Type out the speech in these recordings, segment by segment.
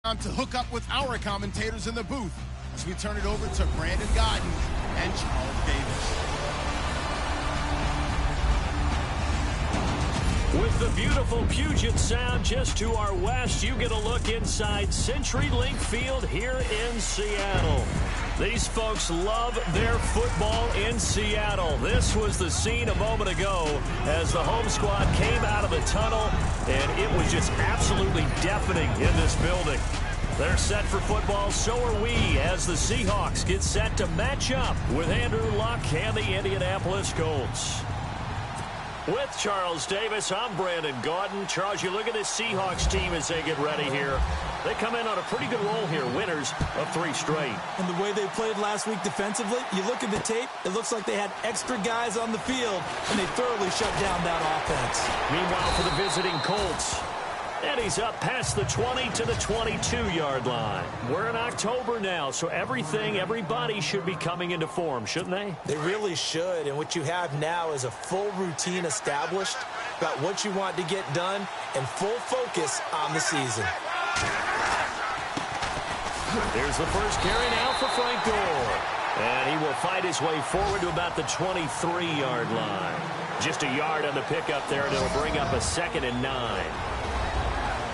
Time to hook up with our commentators in the booth as we turn it over to Brandon Godden and Charles Davis. With the beautiful Puget Sound just to our west, you get a look inside CenturyLink Field here in Seattle. These folks love their football in Seattle. This was the scene a moment ago as the home squad came out of the tunnel, and it was just absolutely deafening in this building. They're set for football, so are we, as the Seahawks get set to match up with Andrew Luck and the Indianapolis Colts. With Charles Davis, I'm Brandon Gaudin. Charles, you look at this Seahawks team as they get ready here. They come in on a pretty good roll here, winners of 3 straight. And the way they played last week defensively, you look at the tape, it looks like they had extra guys on the field, and they thoroughly shut down that offense. Meanwhile, for the visiting Colts, and he's up past the 20 to the 22-yard line. We're in October now, so everybody should be coming into form, shouldn't they? They really should, and what you have now is a full routine established about what you want to get done and full focus on the season. There's the first carry now for Frank Gore. And he will fight his way forward to about the 23-yard line. Just a yard on the pickup there, and it'll bring up a 2nd and 9.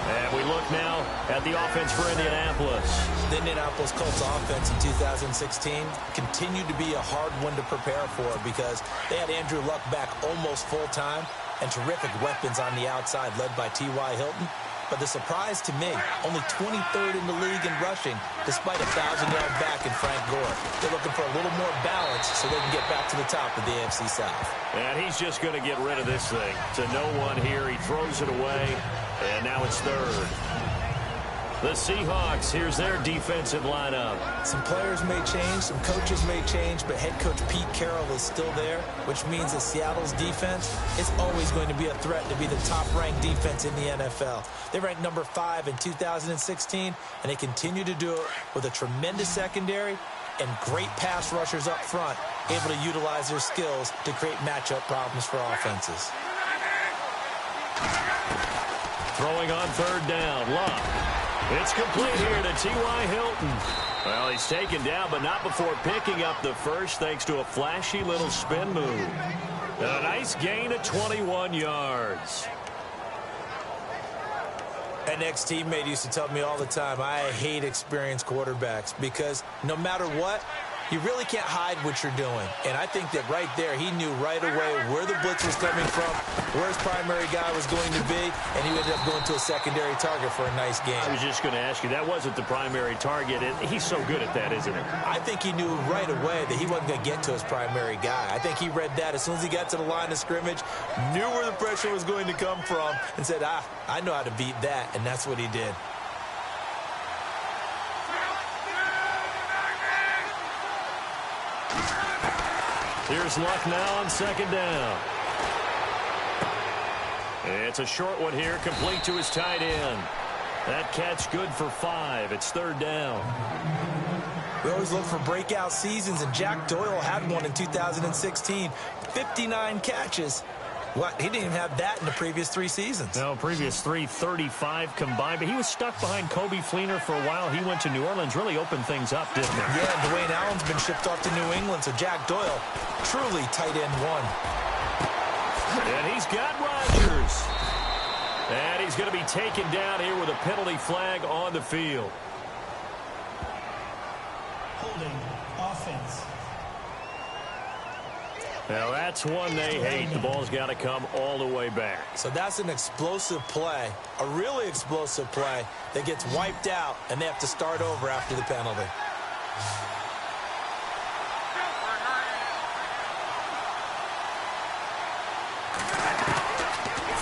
And we look now at the offense for Indianapolis. The Indianapolis Colts offense in 2016 continued to be a hard one to prepare for because they had Andrew Luck back almost full-time and terrific weapons on the outside led by T.Y. Hilton. But the surprise to me, only 23rd in the league in rushing, despite a 1,000-yard back in Frank Gore. They're looking for a little more balance so they can get back to the top of the AFC South. And he's just going to get rid of this thing. To no one here, he throws it away, and now it's 3rd. The Seahawks, here's their defensive lineup. Some players may change, some coaches may change, but head coach Pete Carroll is still there, which means that Seattle's defense is always going to be a threat to be the top-ranked defense in the NFL. They ranked number 5 in 2016, and they continue to do it with a tremendous secondary and great pass rushers up front, able to utilize their skills to create matchup problems for offenses. Throwing on 3rd down, Luck. It's complete here to T.Y. Hilton. Well, he's taken down, but not before picking up the first thanks to a flashy little spin move. A nice gain of 21 yards. An ex-teammate used to tell me all the time, I hate experienced quarterbacks because no matter what, you really can't hide what you're doing. And I think that right there, he knew right away where the blitz was coming from, where his primary guy was going to be, and he ended up going to a secondary target for a nice game. I was just going to ask you, that wasn't the primary target. He's so good at that, isn't he? I think he knew right away that he wasn't going to get to his primary guy. I think he read that as soon as he got to the line of scrimmage, knew where the pressure was going to come from, and said, I know how to beat that, and that's what he did. Here's Luck now on 2nd down. It's a short one here, complete to his tight end. That catch good for 5. It's 3rd down. We always look for breakout seasons, and Jack Doyle had one in 2016. 59 catches. What? He didn't even have that in the previous 3 seasons. No, previous 3, 35 combined. But he was stuck behind Kobe Fleener for a while. He went to New Orleans, really opened things up, didn't he? Yeah, Dwayne Allen's been shipped off to New England, so Jack Doyle, truly tight end 1. And he's got Rodgers. And he's going to be taken down here with a penalty flag on the field. Holding offense. Now, that's one they hate. The ball's got to come all the way back. So that's an explosive play, a really explosive play that gets wiped out, and they have to start over after the penalty.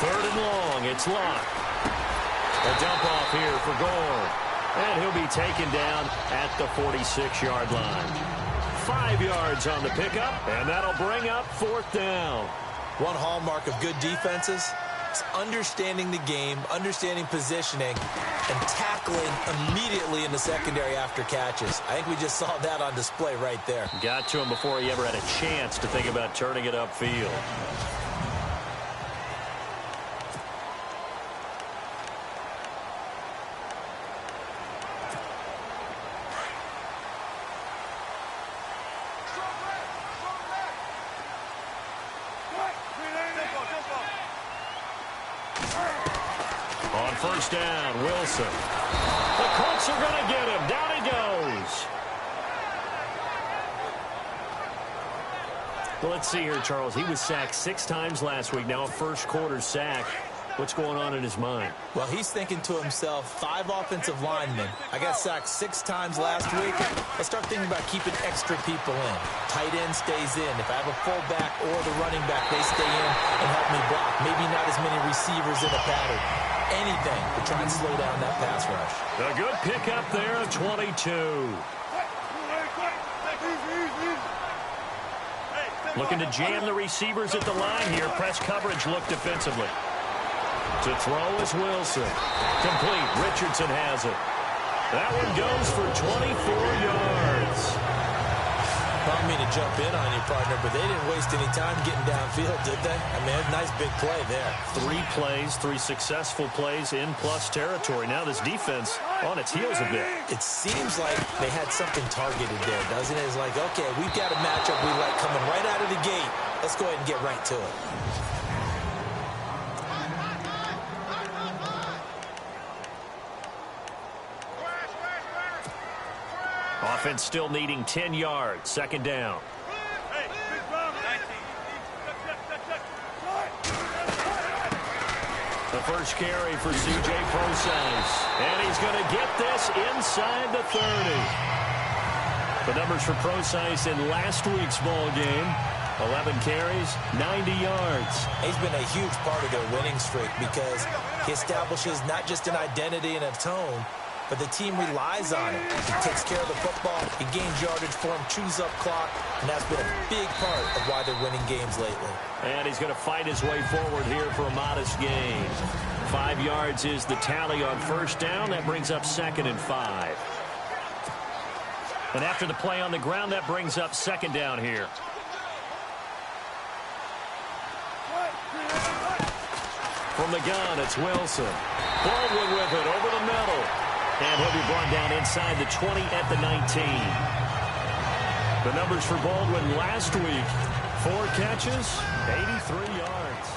3rd and long. It's Luck. A dump off here for Gore. And he'll be taken down at the 46-yard line. 5 yards on the pickup, and that'll bring up 4th down. One hallmark of good defenses is understanding the game, understanding positioning, and tackling immediately in the secondary after catches. I think we just saw that on display right there. Got to him before he ever had a chance to think about turning it upfield. On first down, Wilson. The Colts are going to get him. Down he goes. Well, let's see here, Charles. He was sacked 6 times last week. Now a first-quarter sack. What's going on in his mind? Well, he's thinking to himself, 5 offensive linemen. I got sacked 6 times last week. Let's start thinking about keeping extra people in. Tight end stays in. If I have a fullback or the running back, they stay in and help me block. Maybe not as many receivers in a pattern. Anything to try and slow down that pass rush. A good pickup there at 22. Looking to jam the receivers at the line here. Press coverage look defensively. To throw is Wilson. Complete. Richardson has it. That one goes for 24 yards. I don't mean to jump in on you, partner, but they didn't waste any time getting downfield, did they? I mean, a nice big play there. 3 plays, 3 successful plays in plus territory. Now this defense on its heels a bit. It seems like they had something targeted there, doesn't it? It's like, okay, we've got a matchup we like coming right out of the gate. Let's go ahead and get right to it. Offense still needing 10 yards. Second down. The first carry for C.J. Procise. And he's going to get this inside the 30. The numbers for Procise in last week's ball game. 11 carries, 90 yards. He's been a huge part of their winning streak because he establishes not just an identity and a tone, but the team relies on him. He takes care of the football. He gains yardage for him, chews up clock, and that's been a big part of why they're winning games lately. And he's going to fight his way forward here for a modest gain. 5 yards is the tally on first down. That brings up 2nd and 5. And after the play on the ground, that brings up 2nd down here. From the gun, it's Wilson. Baldwin with it over the middle. And he'll be brought down inside the 20 at the 19. The numbers for Baldwin last week: 4 catches, 83 yards.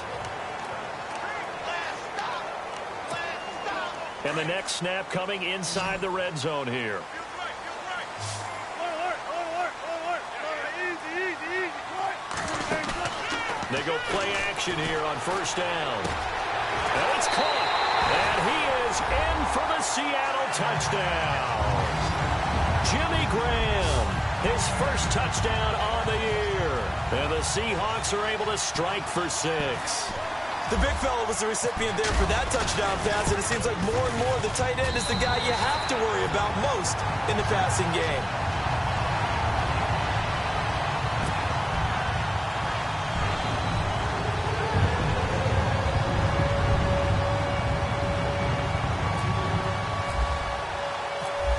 And the next snap coming inside the red zone here. They go play action here on first down. And it's caught. And he is in for the Seattle touchdown. Jimmy Graham, his first touchdown on the year. And the Seahawks are able to strike for 6. The big fella was the recipient there for that touchdown pass, and it seems like more and more the tight end is the guy you have to worry about most in the passing game.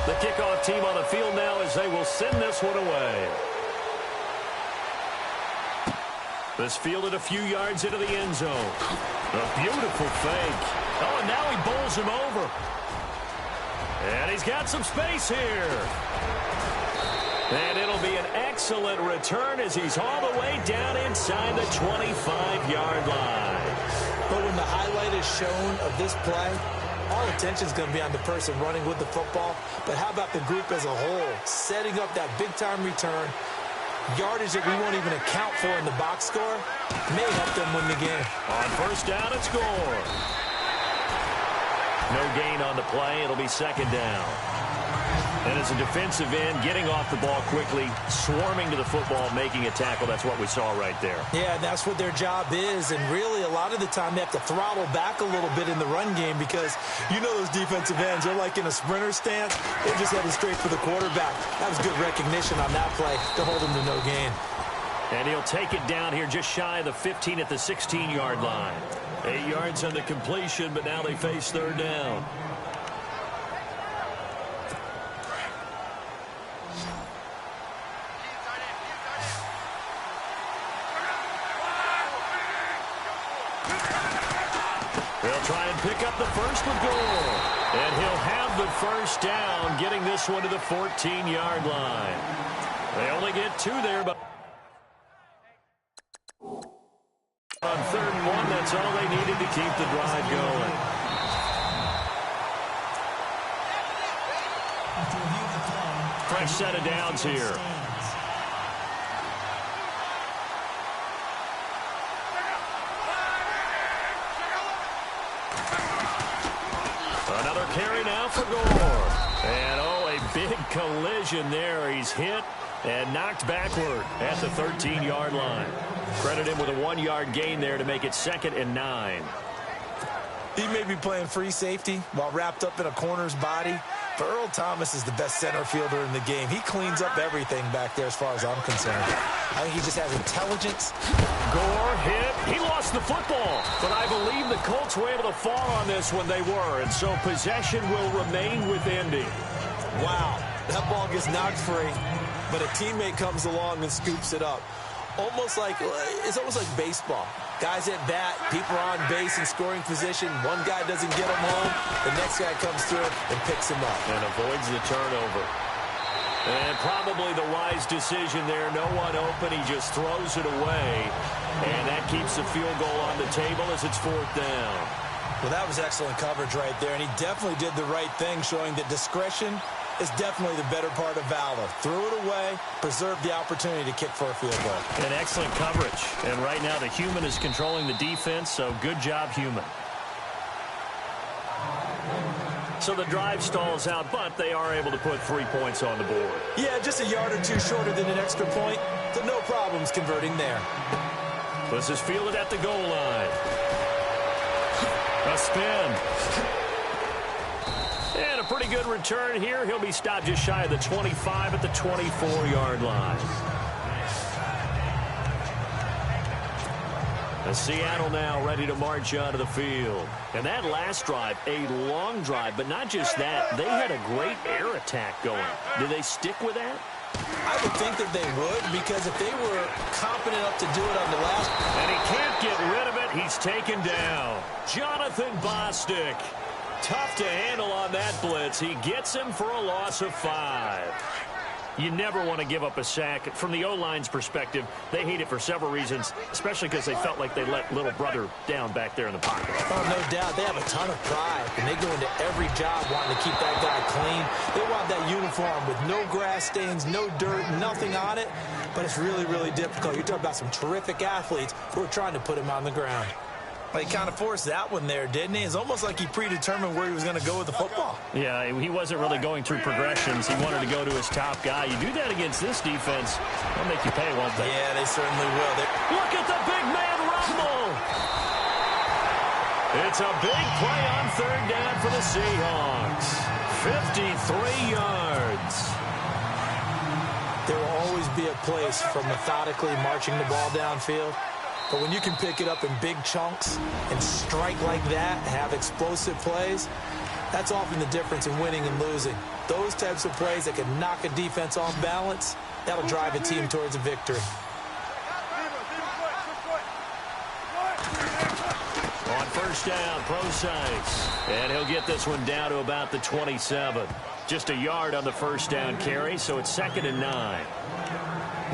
The kickoff team on the field now as they will send this one away. This fielded a few yards into the end zone. A beautiful fake. Oh, and now he bowls him over. And he's got some space here. And it'll be an excellent return as he's all the way down inside the 25-yard line. But when the highlight is shown of this play, all attention is going to be on the person running with the football. But how about the group as a whole, setting up that big-time return, yardage that we won't even account for in the box score, may help them win the game. On first down, it's score. No gain on the play. It'll be 2nd down. And as a defensive end, getting off the ball quickly, swarming to the football, making a tackle, that's what we saw right there. Yeah, and that's what their job is. And really, a lot of the time, they have to throttle back a little bit in the run game because you know those defensive ends, they're like in a sprinter stance. They're just heading straight for the quarterback. That was good recognition on that play to hold him to no gain. And he'll take it down here just shy of the 15 at the 16-yard line. 8 yards on the completion, but now they face 3rd down. They'll try and pick up the first with goal. And he'll have the first down, getting this one to the 14-yard line. They only get 2 there, but on 3rd and 1, that's all they needed to keep the drive going. To review the play. Fresh set of downs here. Another carry now for Gore. And, oh, a big collision there. He's hit and knocked backward at the 13-yard line. Credit him with a 1-yard gain there to make it 2nd and 9. He may be playing free safety while wrapped up in a corner's body, but Earl Thomas is the best center fielder in the game. He cleans up everything back there as far as I'm concerned. I think he just has intelligence. Gore hit. He lost the football, but I believe the Colts were able to fall on this when they were, and so possession will remain with Indy. Wow, that ball gets knocked free, but a teammate comes along and scoops it up. It's almost like baseball. Guys at bat, people are on base in scoring position. One guy doesn't get him home. The next guy comes through and picks him up. And avoids the turnover. And probably the wise decision there. No one open. He just throws it away. And that keeps the field goal on the table as it's 4th down. Well, that was excellent coverage right there. And he definitely did the right thing, showing that discretion is definitely the better part of valor. Threw it away, preserved the opportunity to kick for a field goal. And excellent coverage. And right now the human is controlling the defense, so good job, human. So the drive stalls out, but they are able to put 3 points on the board. Yeah, just a yard or two shorter than an extra point, so no problems converting there. This is fielded at the goal line. A spin. And a pretty good return here. He'll be stopped just shy of the 25 at the 24-yard line. And Seattle now ready to march onto the field. And that last drive, a long drive, but not just that. They had a great air attack going. Do they stick with that? I would think that they would, because if they were confident enough to do it on the last... And he can't get rid of it. He's taken down. Jonathan Bostic. Tough to handle on that blitz. He gets him for a loss of 5. You never want to give up a sack. From the O-line's perspective, they hate it for several reasons, especially because they felt like they let little brother down back there in the pocket. Oh, no doubt. They have a ton of pride, and they go into every job wanting to keep that guy clean. They want that uniform with no grass stains, no dirt, nothing on it, but it's really, really difficult. You're talking about some terrific athletes who are trying to put him on the ground. Well, he kind of forced that one there, didn't he? It's almost like he predetermined where he was going to go with the football. Yeah, he wasn't really going through progressions. He wanted to go to his top guy. You do that against this defense, they'll make you pay, won't they? Yeah, they certainly will. Look at the big man rumble! It's a big play on 3rd down for the Seahawks. 53 yards. There will always be a place for methodically marching the ball downfield. But when you can pick it up in big chunks and strike like that, have explosive plays, that's often the difference in winning and losing. Those types of plays that can knock a defense off balance, that'll drive a team towards a victory. On 1st down, Procise. And he'll get this one down to about the 27. Just a yard on the 1st down carry, so it's 2nd and 9.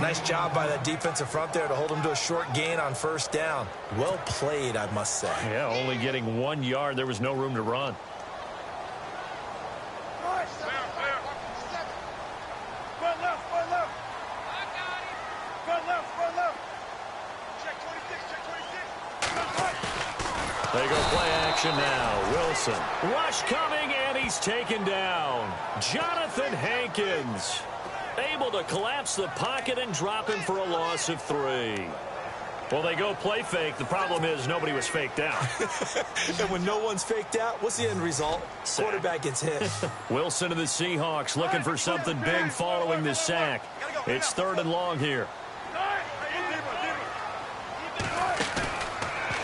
Nice job by that defensive front there to hold him to a short gain on 1st down. Well played, I must say. Yeah, only getting 1 yard. There was no room to run. They go play action now. Wilson. Rush coming, and he's taken down. Jonathan Hankins. Able to collapse the pocket and drop him for a loss of 3. Well, they go play fake. The problem is nobody was faked out. And when no one's faked out, what's the end result? Sack. Quarterback gets hit. Wilson of the Seahawks looking for something big following the sack. It's 3rd and long here.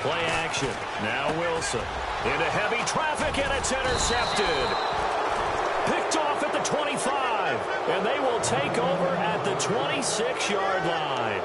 Play action. Now Wilson. Into heavy traffic, and it's intercepted. Picked off at the 25, and they will take over at the 26-yard line.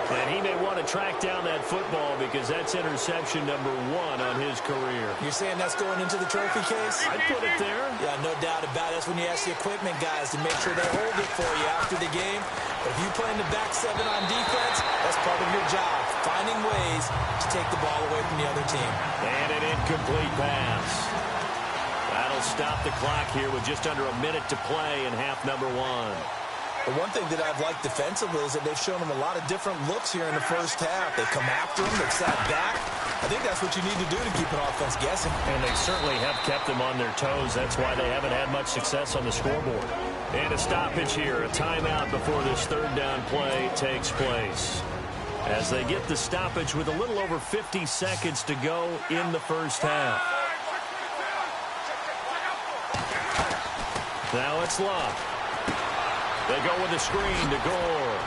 And he may want to track down that football because that's interception number 1 on his career. You're saying that's going into the trophy case? I'd put it there. Yeah, no doubt about it. That's when you ask the equipment guys to make sure they hold it for you after the game. But if you play in the back 7 on defense, that's part of your job, finding ways to take the ball away from the other team. And an incomplete pass. That'll they'll stop the clock here with just under a minute to play in half number one. The one thing that I've liked defensively is that they've shown them a lot of different looks here in the first half. They come after them, they've sat back. I think that's what you need to do to keep an offense guessing. And they certainly have kept them on their toes. That's why they haven't had much success on the scoreboard. And a stoppage here, a timeout before this third down play takes place. As they get the stoppage with a little over 50 seconds to go in the first half. Now it's Love. They go with a screen to Gore.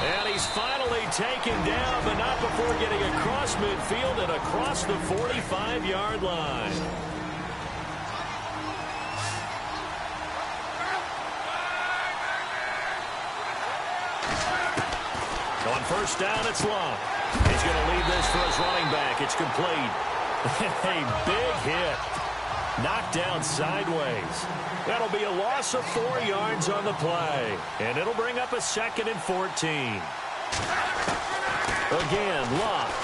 And he's finally taken down, but not before getting across midfield and across the 45-yard line. On first down, it's Love. He's going to leave this for his running back. It's complete. A big hit. Knocked down sideways. That'll be a loss of 4 yards on the play. And it'll bring up a 2nd and 14. Again, Love.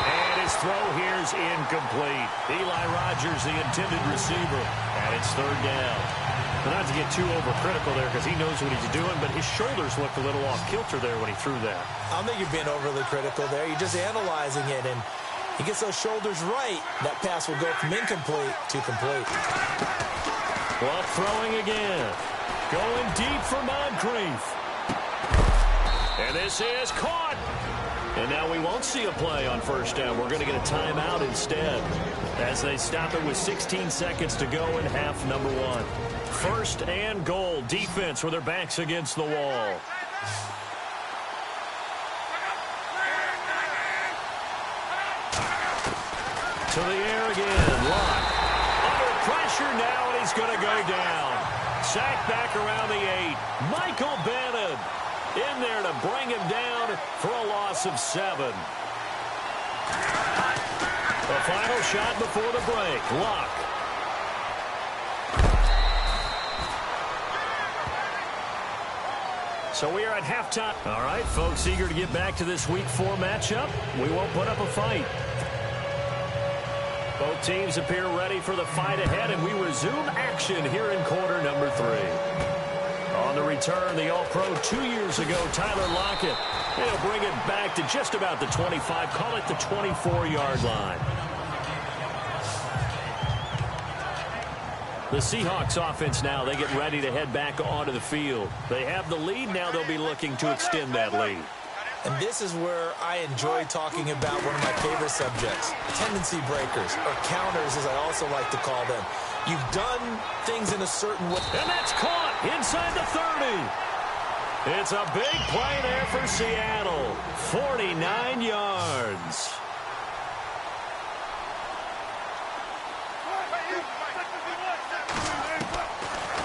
And his throw here's incomplete. Eli Rogers, the intended receiver. And it's third down. But not to get too overcritical there because he knows what he's doing, but his shoulders looked a little off kilter there when he threw that. I don't think you're being overly critical there. You're just analyzing it, and he gets those shoulders right. That pass will go from incomplete to complete. Well, throwing again. Going deep for Moncrief. And this is caught. And now we won't see a play on first down. We're going to get a timeout instead as they stop it with 16 seconds to go in half number one. First and goal. Defense with their backs against the wall. To the air again. Locke. Under pressure now, and he's going to go down. Sacked back around the 8. Michael Bannon in there to bring him down for a loss of 7. The final shot before the break. Locke. So we are at halftime. All right, folks, eager to get back to this Week 4 matchup. We won't put up a fight. Both teams appear ready for the fight ahead, and we resume action here in quarter number 3. On the return, the All-Pro 2 years ago, Tyler Lockett. He'll bring it back to just about the 25, call it the 24-yard line. The Seahawks offense now, they get ready to head back onto the field. They have the lead. Now they'll be looking to extend that lead. And this is where I enjoy talking about one of my favorite subjects, tendency breakers, or counters as I also like to call them. You've done things in a certain way. And that's caught inside the 30. It's a big play there for Seattle. 49 yards.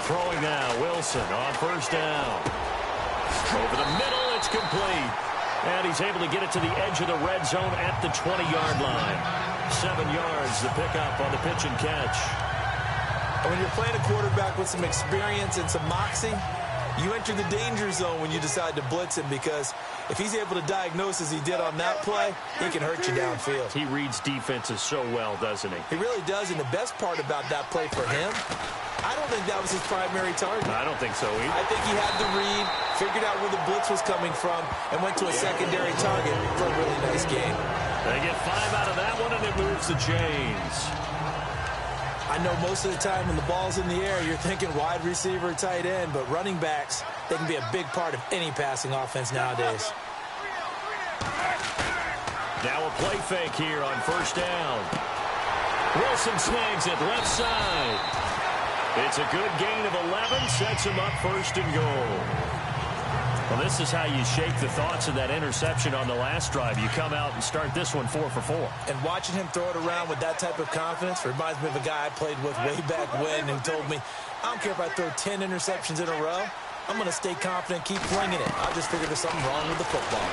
Throwing now, Wilson on first down. Over the middle, it's complete. And he's able to get it to the edge of the red zone at the 20-yard line. 7 yards to pick up on the pitch and catch. And when you're playing a quarterback with some experience and some moxie, you enter the danger zone when you decide to blitz him, because if he's able to diagnose as he did on that play, he can hurt you downfield. He reads defenses so well, doesn't he? He really does, and the best part about that play for him, I don't think that was his primary target. I don't think so either. I think he had the read, figured out where the blitz was coming from, and went to a secondary target for a really nice game. They get 5 out of that one, and it moves the chains. I know most of the time when the ball's in the air, you're thinking wide receiver, tight end, but running backs, they can be a big part of any passing offense nowadays. Now a play fake here on first down. Wilson snags it left side. It's a good gain of 11, sets him up first and goal. Well, this is how you shake the thoughts of that interception on the last drive. You come out and start this one 4 for 4. And watching him throw it around with that type of confidence reminds me of a guy I played with way back when who told me, I don't care if I throw 10 interceptions in a row. I'm going to stay confident, keep flinging it. I just figured there's something wrong with the football.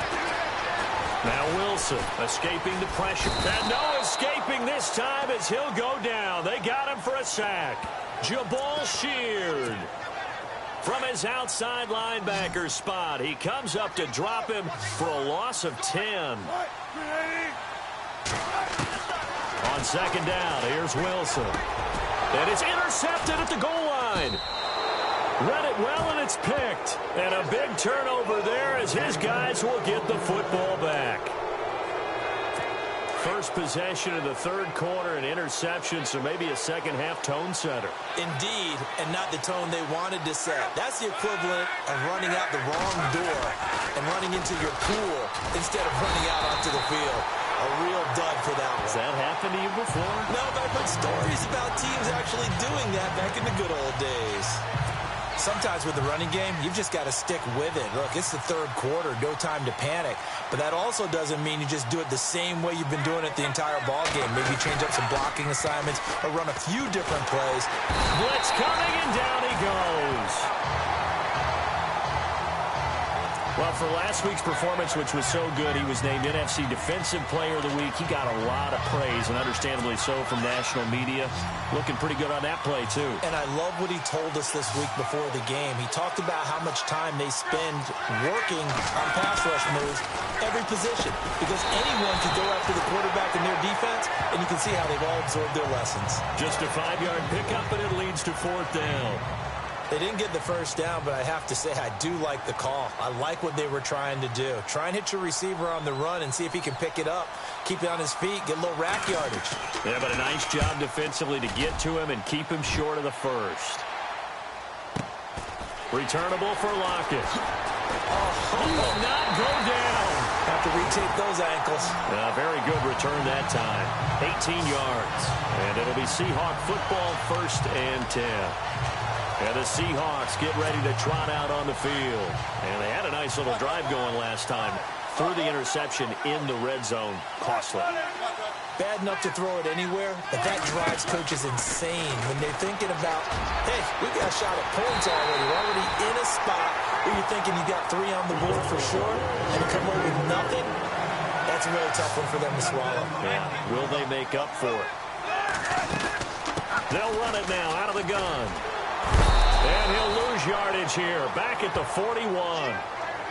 Now Wilson escaping the pressure. And no escaping this time as he'll go down. They got him for a sack. Jabal Sheard from his outside linebacker spot. He comes up to drop him for a loss of 10. On second down, here's Wilson. And it's intercepted at the goal line. Read it well, and it's picked. And a big turnover there as his guys will get the football back. First possession of the third quarter, an interception, so maybe a second-half tone setter. Indeed, and not the tone they wanted to set. That's the equivalent of running out the wrong door and running into your pool instead of running out onto the field. A real dud for that one. Has that happened to you before? No, but I've heard stories about teams actually doing that back in the good old days. Sometimes with the running game, you've just got to stick with it. Look, it's the third quarter, no time to panic. But that also doesn't mean you just do it the same way you've been doing it the entire ball game. Maybe change up some blocking assignments or run a few different plays. Blitz coming, and down he goes. Well, for last week's performance, which was so good, he was named NFC Defensive Player of the Week. He got a lot of praise, and understandably so, from national media. Looking pretty good on that play, too. And I love what he told us this week before the game. He talked about how much time they spend working on pass rush moves, every position, because anyone can go after the quarterback in their defense, and you can see how they've all absorbed their lessons. Just a 5-yard pickup, and it leads to fourth down. They didn't get the first down, but I have to say I do like the call. I like what they were trying to do. Try and hit your receiver on the run and see if he can pick it up, keep it on his feet, get a little rack yardage. Yeah, but a nice job defensively to get to him and keep him short of the first. Returnable for Lockett. He will not go down. Have to retake those ankles. Very good return that time. 18 yards. And it'll be Seahawk football, 1st and 10. And the Seahawks get ready to trot out on the field. And they had a nice little drive going last time. Threw the interception in the red zone. Costly. Bad enough to throw it anywhere, but that drives coaches insane when they're thinking about, hey, we got a shot at points already. We're already in a spot where you're thinking you got 3 on the board for sure, and to come away with nothing, that's a really tough one for them to swallow. Yeah. Will they make up for it? They'll run it now out of the gun. And he'll lose yardage here. Back at the 41.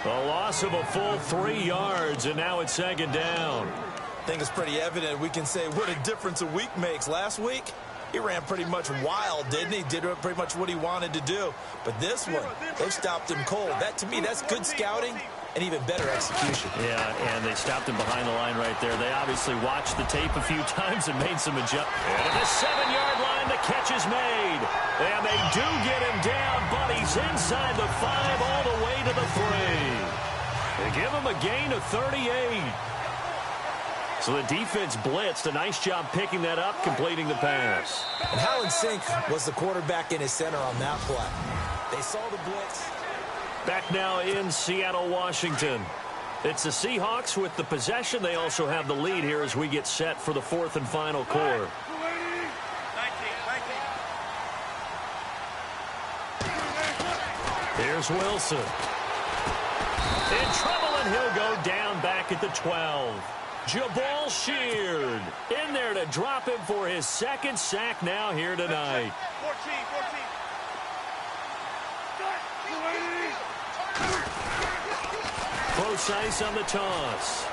A loss of a full 3 yards, and now it's second down. I think it's pretty evident. We can say what a difference a week makes. Last week, he ran pretty much wild, didn't he? Did pretty much what he wanted to do. But this one, they've stopped him cold. That, to me, that's good scouting and even better execution. Yeah, and they stopped him behind the line right there. They obviously watched the tape a few times and made some adjustments. And at the 7-yard line, the catch is made. And they do get him down, but he's inside the 5 all the way to the 3. They give him a gain of 38. So the defense blitzed. A nice job picking that up, completing the pass. And how in sync was the quarterback in his center on that play? They saw the blitz. Back now in Seattle, Washington. It's the Seahawks with the possession. They also have the lead here as we get set for the 4th and final quarter. Here's Wilson. In trouble, and he'll go down back at the 12. Jabal Sheard in there to drop him for his 2nd sack now here tonight. 14. Close ice on the toss.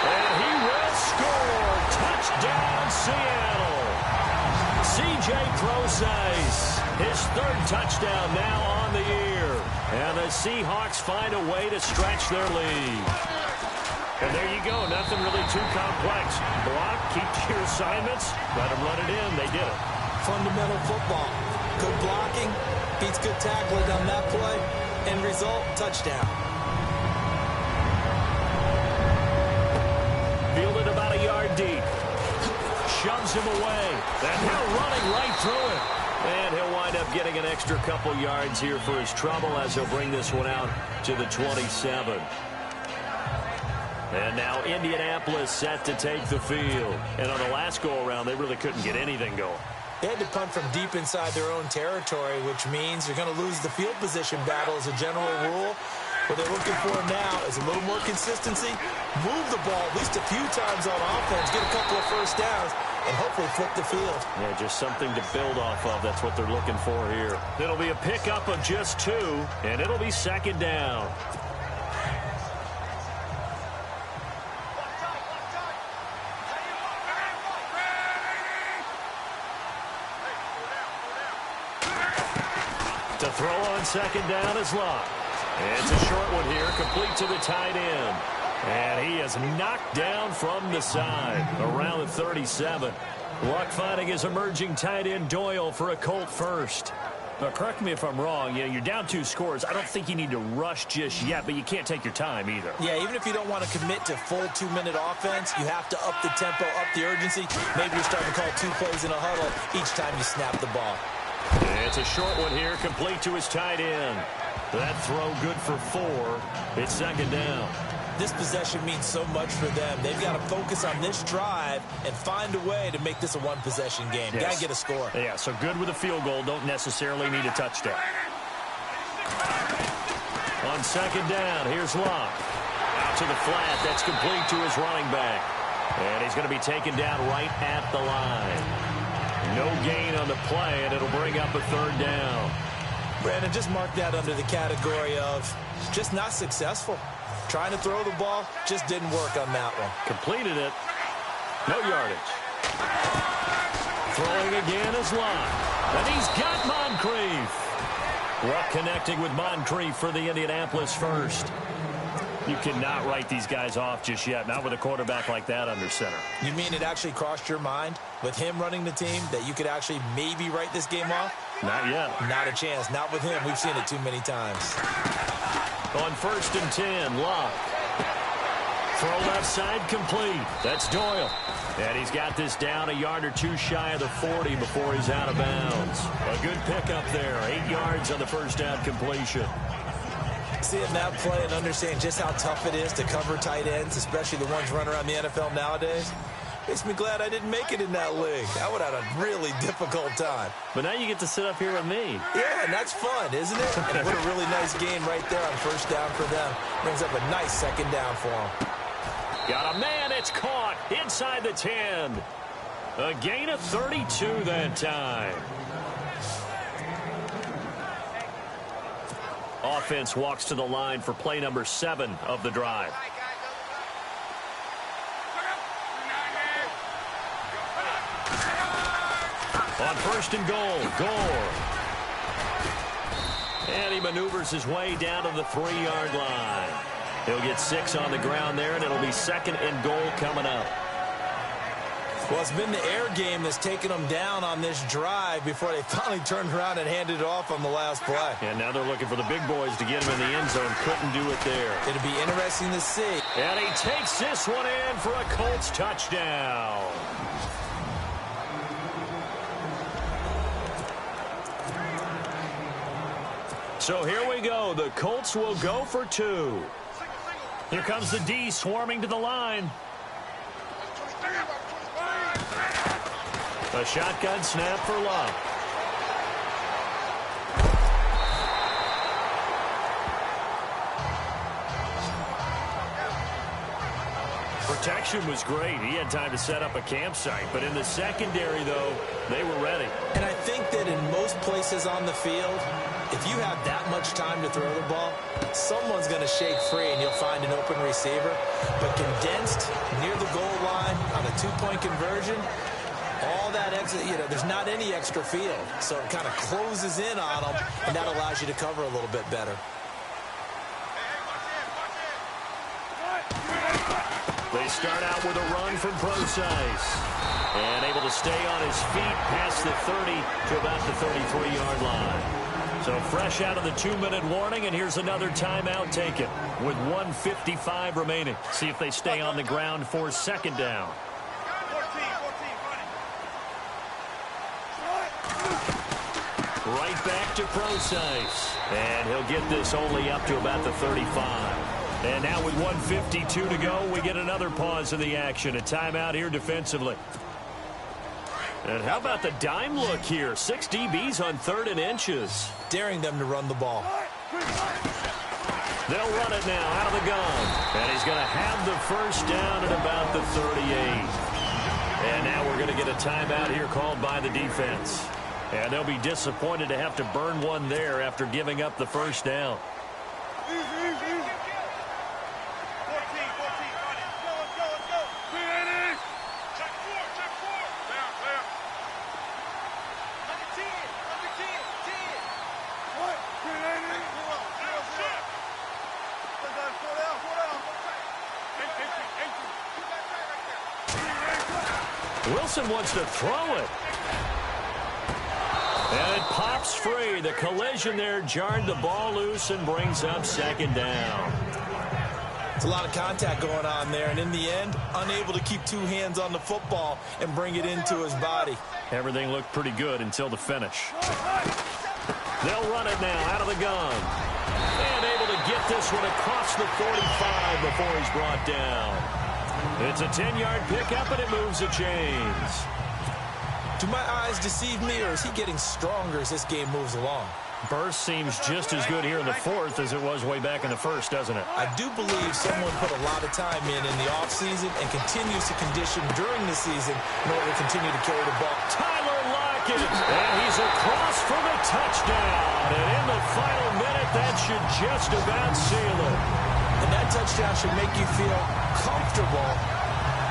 And he will score. Touchdown, Seattle. C.J. Procise, his 3rd touchdown now on the year. And the Seahawks find a way to stretch their lead. And there you go. Nothing really too complex. Block, keep to your assignments, let them run it in. They did it. Fundamental football. Good blocking, beats good tackling on that play. End result, touchdown. Fielded about a yard deep. Shoves him away. And he'll running right through it. And he'll wind up getting an extra couple yards here for his trouble as he'll bring this one out to the 27. And now Indianapolis set to take the field. And on the last go-around, they really couldn't get anything going. They had to punt from deep inside their own territory, which means you're going to lose the field position battle as a general rule. What they're looking for now is a little more consistency, move the ball at least a few times on offense, get a couple of first downs, and hopefully flip the field. Yeah, just something to build off of. That's what they're looking for here. It'll be a pickup of just 2, and it'll be second down. To throw on second down is Locke. It's a short one here, complete to the tight end. And he is knocked down from the side, around the 37. Luck finding his emerging tight end Doyle for a Colt first. Now, correct me if I'm wrong. You're down 2 scores. I don't think you need to rush just yet, but you can't take your time either. Yeah, even if you don't want to commit to full 2-minute offense, you have to up the tempo, up the urgency. Maybe you're starting to call 2 plays in a huddle each time you snap the ball. It's a short one here, complete to his tight end. That throw good for 4. It's second down. This possession means so much for them. They've got to focus on this drive and find a way to make this a one-possession game. Yes. Got to get a score. Yeah, so good with a field goal. Don't necessarily need a touchdown. On second down, here's Locke. Out to the flat. That's complete to his running back. And he's going to be taken down right at the line. No gain on the play, and it'll bring up a third down. Brandon, just mark that under the category of just not successful. Trying to throw the ball, just didn't work on that one. Completed it. No yardage. Throwing again is Locke. And he's got Moncrief. Luck connecting with Moncrief for the Indianapolis first. You cannot write these guys off just yet, not with a quarterback like that under center. You mean it actually crossed your mind with him running the team that you could actually maybe write this game off? Not yet. Not a chance. Not with him. We've seen it too many times. On 1st and 10, Locke. Throw left side complete. That's Doyle. And he's got this down a yard or 2 shy of the 40 before he's out of bounds. A good pickup there. 8 yards on the first down completion. Seeing that play and understanding just how tough it is to cover tight ends, especially the ones running around the NFL nowadays, makes me glad I didn't make it in that league. I would have had a really difficult time. But now you get to sit up here with me. Yeah, and that's fun, isn't it? And what a really nice game right there on first down for them. Brings up a nice second down for them. Got a man, it's caught inside the 10. A gain of 32 that time. Offense walks to the line for play number 7 of the drive. On 1st and goal, Gore. And he maneuvers his way down to the 3-yard line. He'll get 6 on the ground there, and it'll be 2nd and goal coming up. Well, it's been the air game that's taken them down on this drive before they finally turned around and handed it off on the last play. And now they're looking for the big boys to get him in the end zone. Couldn't do it there. It'll be interesting to see. And he takes this one in for a Colts touchdown. So here we go. The Colts will go for 2. Here comes the D swarming to the line. A shotgun snap for Locke. Protection was great. He had time to set up a campsite. But in the secondary, though, they were ready. And I think that in most places on the field, if you have that much time to throw the ball, someone's going to shake free and you'll find an open receiver. But condensed near the goal line on a 2-point conversion, all that extra, there's not any extra field. So it kind of closes in on them, and that allows you to cover a little bit better. They start out with a run from Procise. And able to stay on his feet past the 30 to about the 33-yard line. So fresh out of the 2-minute warning, and here's another timeout taken with 1:55 remaining. See if they stay on the ground for 2nd down. Right back to Procise. And he'll get this only up to about the 35. And now with 1:52 to go, we get another pause in the action. A timeout here defensively. And how about the dime look here? 6 DBs on 3rd and inches. Daring them to run the ball. They'll run it now out of the gun. And he's going to have the first down at about the 38. And now we're going to get a timeout here called by the defense. And they'll be disappointed to have to burn one there after giving up the first down. Wilson wants to throw it. And it pops free. The collision there jarred the ball loose and brings up second down. It's a lot of contact going on there, and in the end, unable to keep two hands on the football and bring it into his body. Everything looked pretty good until the finish. They'll run it now out of the gun. And able to get this one across the 45 before he's brought down. It's a 10-yard pickup, and it moves the chains. Do my eyes deceive me, or is he getting stronger as this game moves along? Burst seems just as good here in the fourth as it was way back in the first, doesn't it? I do believe someone put a lot of time in the offseason and continues to condition during the season in order to continue to carry the ball. Tyler Lockett, and he's across for the touchdown. And in the final minute, that should just about seal it. And that touchdown should make you feel comfortable.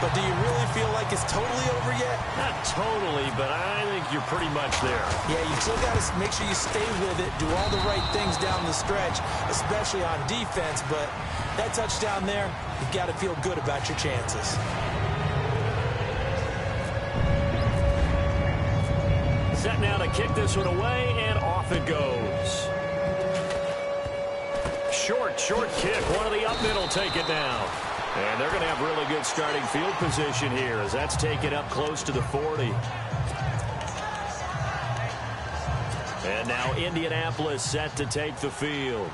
But do you really feel like it's totally over yet? Not totally, but I think you're pretty much there. Yeah, you still got to make sure you stay with it, do all the right things down the stretch, especially on defense. But that touchdown there, you've got to feel good about your chances. Set now to kick this one away, and off it goes. Short kick. One of the up middle take it down. And they're going to have really good starting field position here as that's taken up close to the 40. And now Indianapolis set to take the field.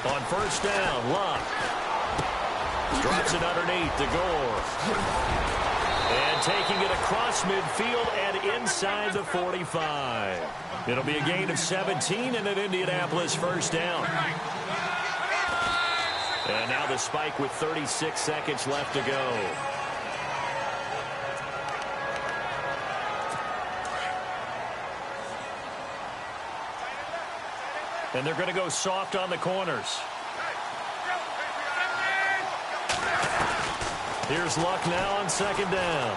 On first down, Luck drops it underneath to Gore. And taking it across midfield and inside the 45. It'll be a gain of 17 and an Indianapolis first down. And now the spike with 36 seconds left to go. And they're going to go soft on the corners. Here's Luck now on second down.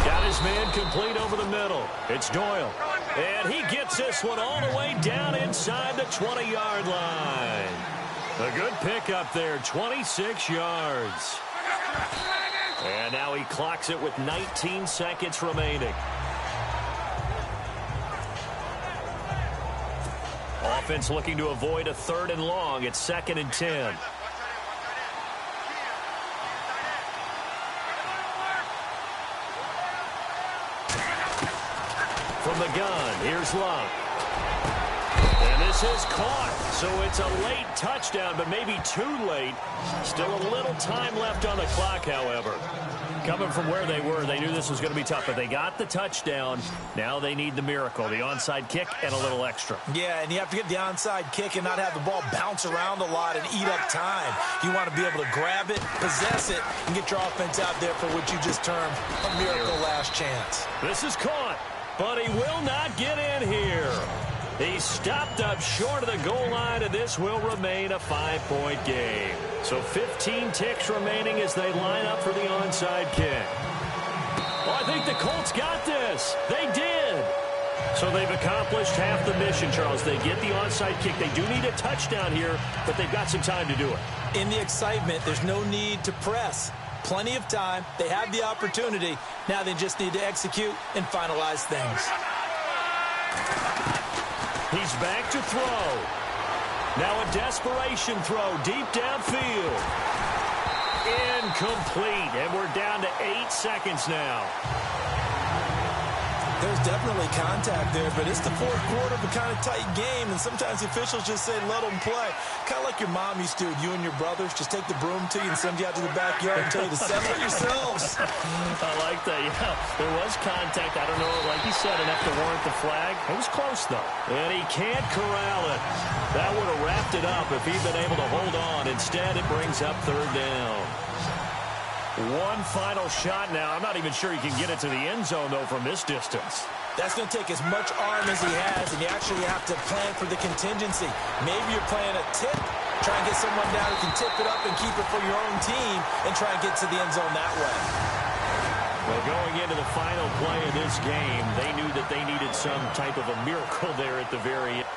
Got his man complete over the middle. It's Doyle. And he gets this one all the way down inside the 20-yard line. A good pickup there, 26 yards. And now he clocks it with 19 seconds remaining. Offense looking to avoid a 3rd and long. It's 2nd and 10. From the gun, here's Luck. And this is caught. So it's a late touchdown, but maybe too late. Still a little time left on the clock, however. Coming from where they were, they knew this was going to be tough, but they got the touchdown. Now they need the miracle, the onside kick and a little extra. Yeah, and you have to get the onside kick and not have the ball bounce around a lot and eat up time. You want to be able to grab it, possess it, and get your offense out there for what you just termed a miracle last chance. This is caught, but he will not get in here. He stopped up short of the goal line, and this will remain a 5-point game. So 15 ticks remaining as they line up for the onside kick. Well, I think the Colts got this. They did. So they've accomplished half the mission, Charles. They get the onside kick. They do need a touchdown here, but they've got some time to do it. In the excitement, there's no need to press. Plenty of time. They have the opportunity. Now they just need to execute and finalize things. He's back to throw. Now a desperation throw deep downfield. Incomplete. And we're down to 8 seconds now. There's definitely contact there, but it's the fourth quarter of a kind of tight game, and sometimes the officials just say, let them play. Kind of like your mom used to do with you and your brothers. Just take the broom to you and send you out to the backyard and tell you to settle it yourselves. I like that, yeah. There was contact. I don't know, like you said, enough to warrant the flag. It was close, though. And he can't corral it. That would have wrapped it up if he'd been able to hold on. Instead, it brings up 3rd down. One final shot now. I'm not even sure he can get it to the end zone, though, from this distance. That's going to take as much arm as he has, and you actually have to plan for the contingency. Maybe you're playing a tip, try and get someone down who can tip it up and keep it for your own team and try and get to the end zone that way. Well, going into the final play of this game, they knew that they needed some type of a miracle there at the very end.